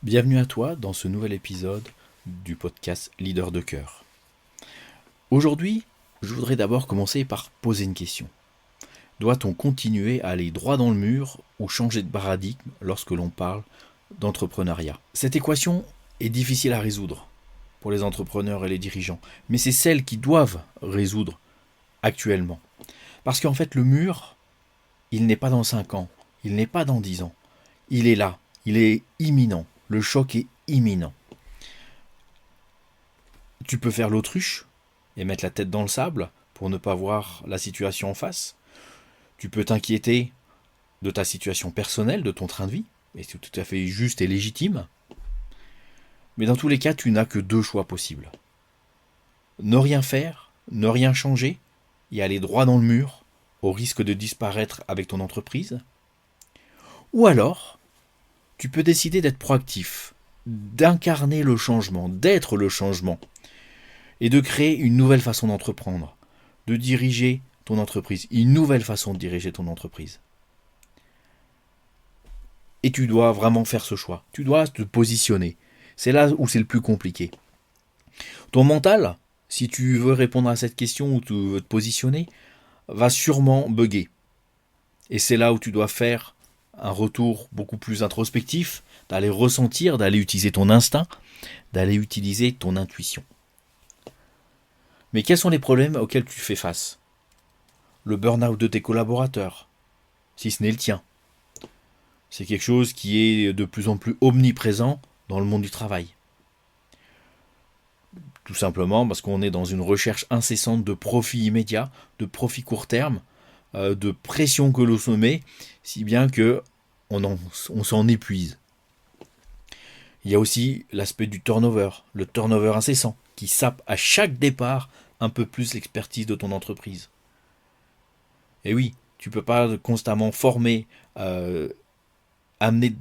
Bienvenue à toi dans ce nouvel épisode du podcast Leader de cœur. Aujourd'hui, je voudrais d'abord commencer par poser une question. Doit-on continuer à aller droit dans le mur ou changer de paradigme lorsque l'on parle d'entrepreneuriat? Cette équation est difficile à résoudre pour les entrepreneurs et les dirigeants, mais c'est celle qu'ils doivent résoudre actuellement. Parce qu'en fait, le mur, il n'est pas dans 5 ans, il n'est pas dans 10 ans, il est là, il est imminent. Le choc est imminent. Tu peux faire l'autruche et mettre la tête dans le sable pour ne pas voir la situation en face. Tu peux t'inquiéter de ta situation personnelle, de ton train de vie, et c'est tout à fait juste et légitime. Mais dans tous les cas, tu n'as que 2 choix possibles. Ne rien faire, ne rien changer, et aller droit dans le mur, au risque de disparaître avec ton entreprise. Ou alors, tu peux décider d'être proactif, d'incarner le changement, d'être le changement, et de créer une nouvelle façon d'entreprendre, de diriger ton entreprise, une nouvelle façon de diriger ton entreprise. Et tu dois vraiment faire ce choix, tu dois te positionner. C'est là où c'est le plus compliqué. Ton mental, si tu veux répondre à cette question ou tu veux te positionner, va sûrement bugger. Et c'est là où tu dois faire un retour beaucoup plus introspectif, d'aller ressentir, d'aller utiliser ton instinct, d'aller utiliser ton intuition. Mais quels sont les problèmes auxquels tu fais face? Le burn-out de tes collaborateurs, si ce n'est le tien. C'est quelque chose qui est de plus en plus omniprésent dans le monde du travail. Tout simplement parce qu'on est dans une recherche incessante de profit immédiat, de profit court terme, de pression que l'on se met, si bien que on s'en épuise. Il y a aussi l'aspect du turnover, le turnover incessant, qui sape à chaque départ un peu plus l'expertise de ton entreprise. Et oui, tu ne peux pas constamment former, amener,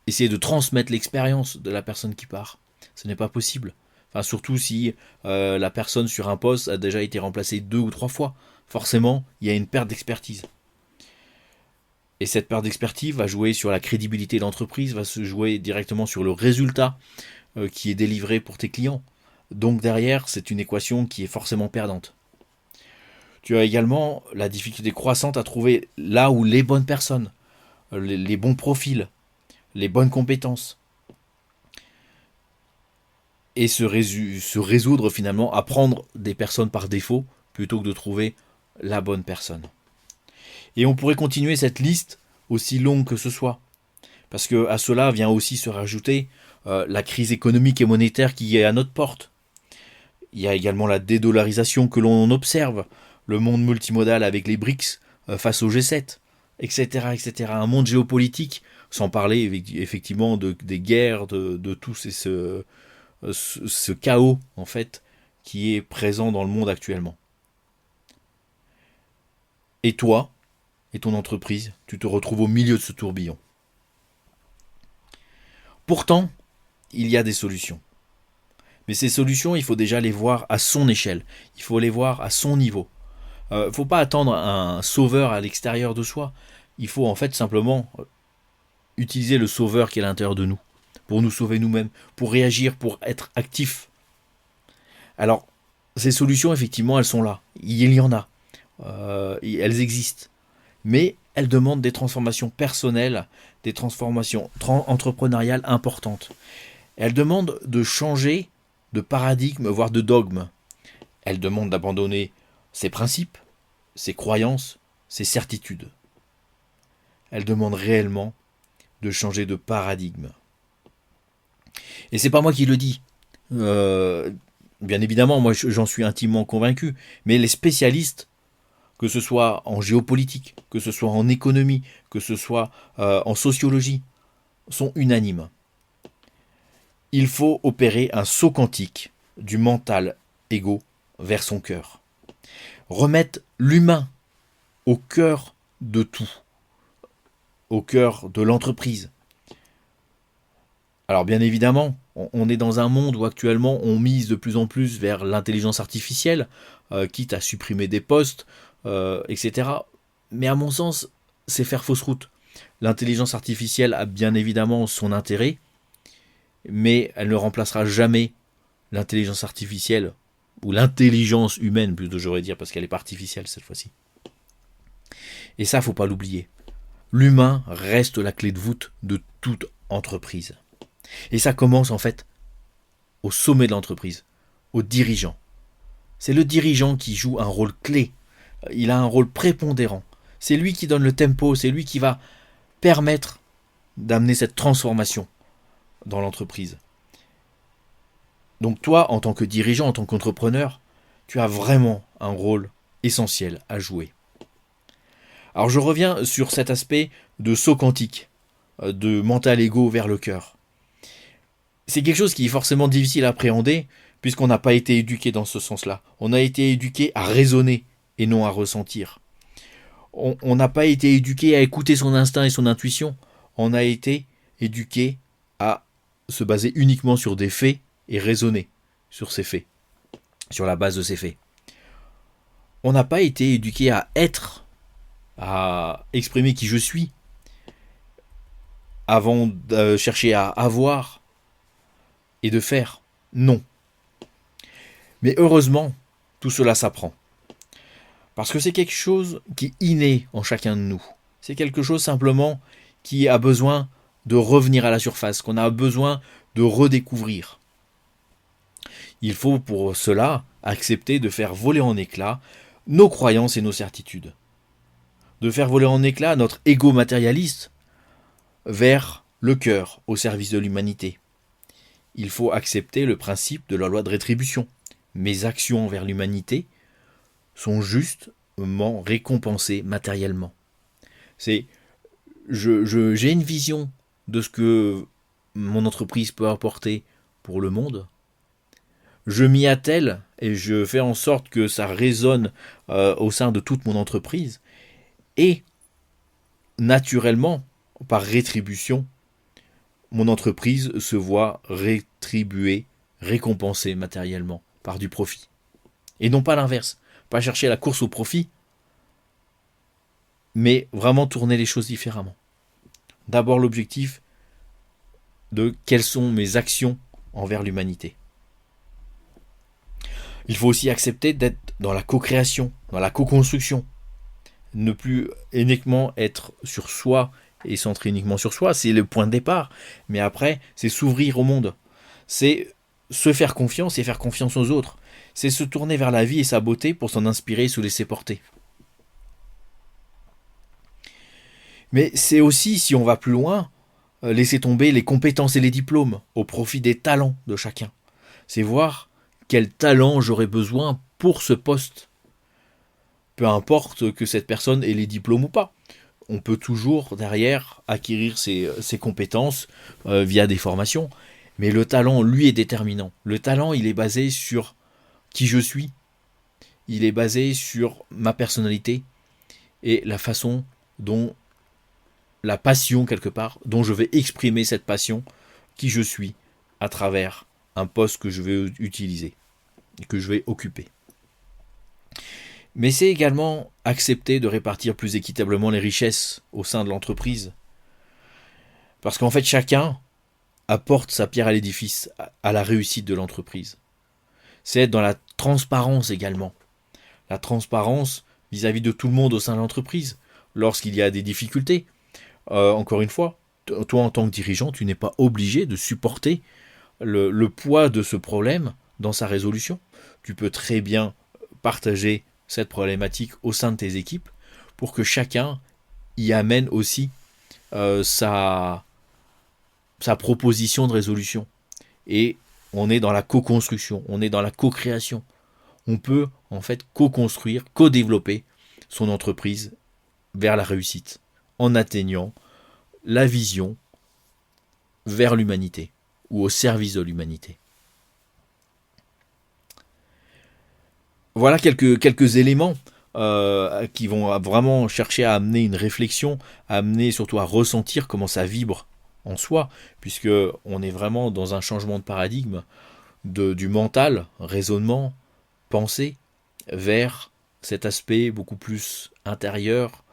essayer de transmettre l'expérience de la personne qui part. Ce n'est pas possible. Enfin, surtout si la personne sur un poste a déjà été remplacée 2 ou 3 fois. Forcément, il y a une perte d'expertise. Et cette perte d'expertise va jouer sur la crédibilité de l'entreprise, va se jouer directement sur le résultat qui est délivré pour tes clients. Donc derrière, c'est une équation qui est forcément perdante. Tu as également la difficulté croissante à trouver là où les bonnes personnes, les bons profils, les bonnes compétences. Et se résoudre finalement à prendre des personnes par défaut plutôt que de trouver la bonne personne. Et on pourrait continuer cette liste aussi longue que ce soit. Parce que à cela vient aussi se rajouter la crise économique et monétaire qui est à notre porte. Il y a également la dédollarisation que l'on observe, le monde multimodal avec les BRICS face au G7, etc., etc. Un monde géopolitique, sans parler effectivement des guerres, de tout ce chaos en fait qui est présent dans le monde actuellement. Et toi, et ton entreprise, tu te retrouves au milieu de ce tourbillon. Pourtant, il y a des solutions. Mais ces solutions, il faut déjà les voir à son échelle. Il faut les voir à son niveau. Il ne faut pas attendre un sauveur à l'extérieur de soi. Il faut en fait simplement utiliser le sauveur qui est à l'intérieur de nous. Pour nous sauver nous-mêmes. Pour réagir, pour être actif. Alors, ces solutions, effectivement, elles sont là. Il y en a. Elles existent. Mais elles demandent des transformations personnelles, des transformations entrepreneuriales importantes. Elles demandent de changer de paradigme, voire de dogme. Elles demandent d'abandonner ses principes, ses croyances, ses certitudes. Elles demandent réellement de changer de paradigme. Et c'est pas moi qui le dis. Bien évidemment, moi j'en suis intimement convaincu. Mais les spécialistes, que ce soit en géopolitique, que ce soit en économie, que ce soit en sociologie, sont unanimes. Il faut opérer un saut quantique du mental égo vers son cœur. Remettre l'humain au cœur de tout, au cœur de l'entreprise. Alors bien évidemment, on est dans un monde où actuellement on mise de plus en plus vers l'intelligence artificielle, quitte à supprimer des postes, etc. Mais à mon sens, c'est faire fausse route. L'intelligence artificielle a bien évidemment son intérêt, mais elle ne remplacera jamais l'intelligence artificielle, ou l'intelligence humaine plutôt j'aurais dire, parce qu'elle n'est pas artificielle cette fois-ci. Et ça, faut pas l'oublier. L'humain reste la clé de voûte de toute entreprise. Et ça commence en fait au sommet de l'entreprise, au dirigeant. C'est le dirigeant qui joue un rôle clé. Il a un rôle prépondérant. C'est lui qui donne le tempo, c'est lui qui va permettre d'amener cette transformation dans l'entreprise. Donc toi, en tant que dirigeant, en tant qu'entrepreneur, tu as vraiment un rôle essentiel à jouer. Alors je reviens sur cet aspect de saut quantique, de mental ego vers le cœur. C'est quelque chose qui est forcément difficile à appréhender, puisqu'on n'a pas été éduqué dans ce sens-là. On a été éduqué à raisonner et non à ressentir. On n'a pas été éduqué à écouter son instinct et son intuition. On a été éduqué à se baser uniquement sur des faits et raisonner sur ces faits, sur la base de ces faits. On n'a pas été éduqué à être, à exprimer qui je suis, avant de chercher à avoir et de faire. Non. Mais heureusement, tout cela s'apprend. Parce que c'est quelque chose qui est inné en chacun de nous. C'est quelque chose simplement qui a besoin de revenir à la surface, qu'on a besoin de redécouvrir. Il faut pour cela accepter de faire voler en éclats nos croyances et nos certitudes. De faire voler en éclats notre ego matérialiste vers le cœur au service de l'humanité. Il faut accepter le principe de la loi de rétribution. Mes actions envers l'humanité sont justement récompensées matériellement. J'ai une vision de ce que mon entreprise peut apporter pour le monde. Je m'y attelle et je fais en sorte que ça résonne au sein de toute mon entreprise. Et naturellement, par rétribution, mon entreprise se voit rétribuée, récompensée matériellement par du profit. Et non pas l'inverse. Pas chercher la course au profit, mais vraiment tourner les choses différemment. D'abord l'objectif de quelles sont mes actions envers l'humanité. Il faut aussi accepter d'être dans la co-création, dans la co-construction. Ne plus uniquement être sur soi et centré uniquement sur soi, c'est le point de départ. Mais après, c'est s'ouvrir au monde. C'est se faire confiance et faire confiance aux autres. C'est se tourner vers la vie et sa beauté pour s'en inspirer et se laisser porter. Mais c'est aussi, si on va plus loin, laisser tomber les compétences et les diplômes au profit des talents de chacun. C'est voir quel talent j'aurais besoin pour ce poste. Peu importe que cette personne ait les diplômes ou pas. On peut toujours derrière acquérir ses compétences via des formations. Mais le talent, lui, est déterminant. Le talent, il est basé sur qui je suis. Il est basé sur ma personnalité et la façon dont, la passion quelque part, dont je vais exprimer cette passion, qui je suis, à travers un poste que je vais utiliser, que je vais occuper. Mais c'est également accepter de répartir plus équitablement les richesses au sein de l'entreprise. Parce qu'en fait, chacun apporte sa pierre à l'édifice, à la réussite de l'entreprise. C'est être dans la transparence également. La transparence vis-à-vis de tout le monde au sein de l'entreprise. Lorsqu'il y a des difficultés, encore une fois, toi en tant que dirigeant, tu n'es pas obligé de supporter le poids de ce problème dans sa résolution. Tu peux très bien partager cette problématique au sein de tes équipes pour que chacun y amène aussi sa proposition de résolution. Et on est dans la co-construction, on est dans la co-création. On peut en fait co-construire, co-développer son entreprise vers la réussite en atteignant la vision vers l'humanité ou au service de l'humanité. Voilà quelques éléments qui vont vraiment chercher à amener une réflexion, à amener surtout à ressentir comment ça vibre en soi, puisque on est vraiment dans un changement de paradigme du mental, raisonnement, pensée, vers cet aspect beaucoup plus intérieur,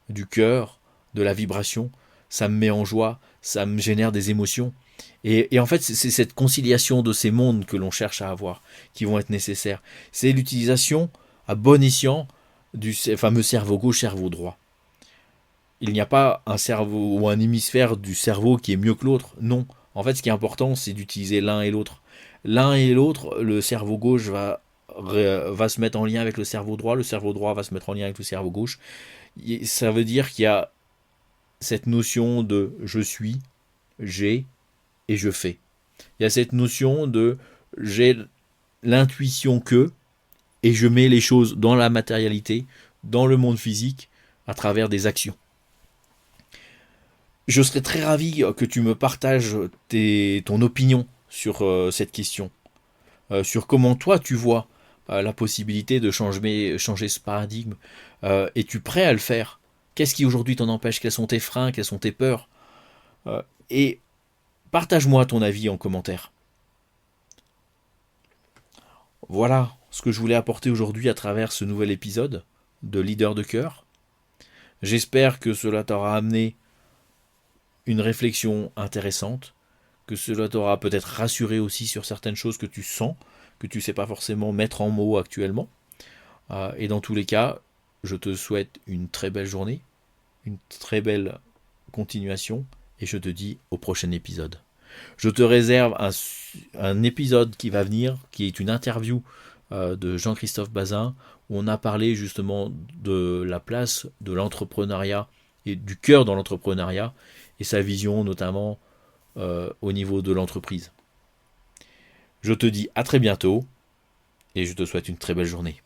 du cœur, de la vibration, ça me met en joie, ça me génère des émotions. Et en fait, c'est cette conciliation de ces mondes que l'on cherche à avoir, qui vont être nécessaires. C'est l'utilisation à bon escient du fameux cerveau gauche, cerveau droit. Il n'y a pas un cerveau ou un hémisphère du cerveau qui est mieux que l'autre. Non. En fait, ce qui est important, c'est d'utiliser l'un et l'autre. L'un et l'autre, le cerveau gauche va se mettre en lien avec le cerveau droit va se mettre en lien avec le cerveau gauche. Ça veut dire qu'il y a cette notion de je suis, j'ai et je fais. Il y a cette notion de j'ai l'intuition que et je mets les choses dans la matérialité, dans le monde physique, à travers des actions. Je serais très ravi que tu me partages ton opinion sur cette question, sur comment toi tu vois la possibilité de changer ce paradigme. Es-tu prêt à le faire? Qu'est-ce qui aujourd'hui t'en empêche? Quels sont tes freins? Quelles sont tes peurs? Et partage-moi ton avis en commentaire. Voilà ce que je voulais apporter aujourd'hui à travers ce nouvel épisode de Leader de cœur. J'espère que cela t'aura amené une réflexion intéressante, que cela t'aura peut-être rassuré aussi sur certaines choses que tu sens, que tu ne sais pas forcément mettre en mots actuellement. Et dans tous les cas, je te souhaite une très belle journée, une très belle continuation, et je te dis au prochain épisode. Je te réserve un épisode qui va venir, qui est une interview de Jean-Christophe Bazin, où on a parlé justement de la place de l'entrepreneuriat et du cœur dans l'entrepreneuriat, et sa vision notamment au niveau de l'entreprise. Je te dis à très bientôt, et je te souhaite une très belle journée.